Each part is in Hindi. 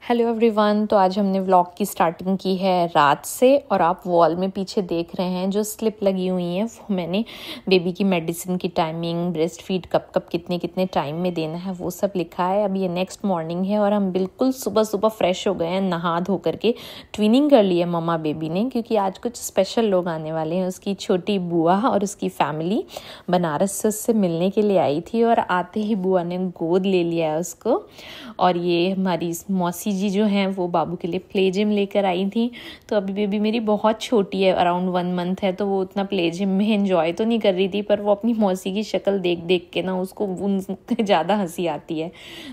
Hello everyone. तो आज हमने व्लॉग की स्टार्टिंग की है रात से, और आप वॉल में पीछे देख रहे हैं जो स्लिप लगी हुई हैं वो मैंने बेबी की मेडिसिन की टाइमिंग, ब्रेस्ट फीड कब कब कितने कितने टाइम में देना है वो सब लिखा है। अब ये नेक्स्ट मॉर्निंग है और हम बिल्कुल सुबह सुबह फ्रेश हो गए हैं, नहा धो करके ट्विनिंग कर ली है मम्मा बेबी ने, क्योंकि आज कुछ स्पेशल लोग आने वाले हैं। उसकी छोटी बुआ और उसकी फैमिली बनारस से उससे मिलने के लिए आई थी, और आते ही बुआ ने गोद ले लिया है उसको। और ये हमारी मौसी जी जो हैं वो बाबू के लिए प्ले जिम लेकर आई थी। तो अभी बेबी मेरी बहुत छोटी है, अराउंड 1 मंथ है, तो वो उतना प्ले जिम में एंजॉय तो नहीं कर रही थी, पर वो अपनी मौसी की शक्ल देख देख के ना उसको ज़्यादा हंसी आती है।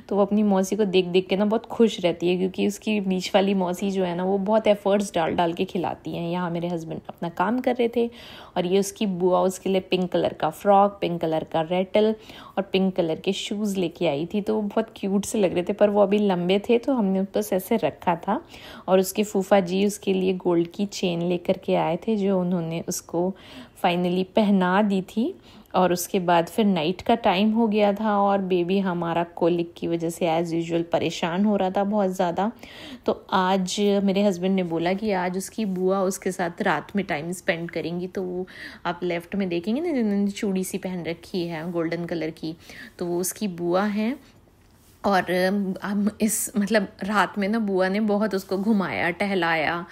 तो वो अपनी मौसी को देख देख के ना बहुत खुश रहती है, क्योंकि उसकी बीच वाली मौसी जो है ना वो बहुत एफर्ट्स डाल डाल के खिलाती हैं। यहाँ मेरे हस्बैंड अपना काम कर रहे थे और ये उसकी बुआ उसके लिए पिंक कलर का फ्रॉक, पिंक कलर का रेटल और पिंक कलर के शूज़ लेके आई थी। तो वो बहुत क्यूट से लग रहे थे, पर वो अभी लंबे थे तो हमने बस ऐसे रखा था। और उसके फूफा जी उसके लिए गोल्ड की चेन लेकर के आए थे, जो उन्होंने उसको फाइनली पहना दी थी। और उसके बाद फिर नाइट का टाइम हो गया था और बेबी हमारा कोलिक की वजह से एज़ यूजुअल परेशान हो रहा था बहुत ज़्यादा। तो आज मेरे हस्बैंड ने बोला कि आज उसकी बुआ उसके साथ रात में टाइम स्पेंड करेंगी। तो वो आप लेफ़्ट में देखेंगे ना, जिन्होंने चूड़ी सी पहन रखी है गोल्डन कलर की, तो वो उसकी बुआ हैं। और हम इस मतलब रात में ना बुआ ने बहुत उसको घुमाया टहलाया,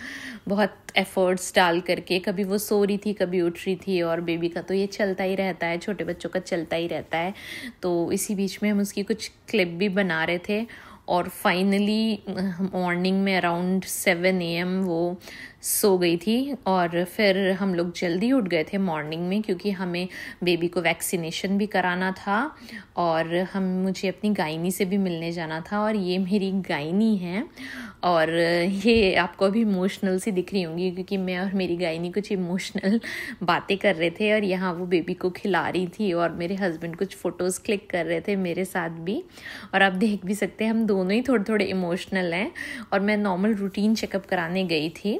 बहुत एफर्ट्स डाल करके। कभी वो सो रही थी, कभी उठ रही थी, और बेबी का तो ये चलता ही रहता है, छोटे बच्चों का चलता ही रहता है। तो इसी बीच में हम उसकी कुछ क्लिप भी बना रहे थे। और फाइनली मॉर्निंग में अराउंड 7 AM वो सो गई थी। और फिर हम लोग जल्दी उठ गए थे मॉर्निंग में, क्योंकि हमें बेबी को वैक्सीनेशन भी कराना था और मुझे अपनी गायनी से भी मिलने जाना था। और ये मेरी गायनी है, और ये आपको अभी इमोशनल सी दिख रही होंगी, क्योंकि मैं और मेरी गायनी कुछ इमोशनल बातें कर रहे थे और यहाँ वो बेबी को खिला रही थी, और मेरे हस्बैंड कुछ फ़ोटोज़ क्लिक कर रहे थे मेरे साथ भी। और आप देख भी सकते हैं हम दोनों ही थोड़े थोड़े इमोशनल हैं। और मैं नॉर्मल रूटीन चेकअप कराने गई थी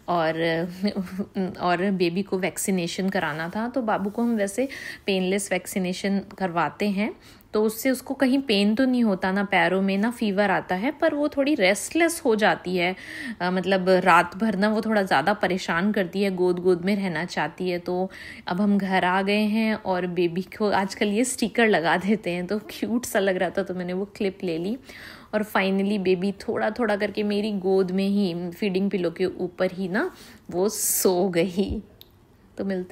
और बेबी को वैक्सीनेशन कराना था। तो बाबू को हम वैसे पेनलेस वैक्सीनेशन करवाते हैं, तो उससे उसको कहीं पेन तो नहीं होता, ना पैरों में, ना फीवर आता है, पर वो थोड़ी रेस्टलेस हो जाती है। मतलब रात भर ना वो थोड़ा ज़्यादा परेशान करती है, गोद गोद में रहना चाहती है। तो अब हम घर आ गए हैं और बेबी को आजकल ये स्टिकर लगा देते हैं, तो क्यूट सा लग रहा था, तो मैंने वो क्लिप ले ली। और फाइनली बेबी थोड़ा थोड़ा करके मेरी गोद में ही फीडिंग पिलो के ऊपर ही ना वो सो गई। तो मिलते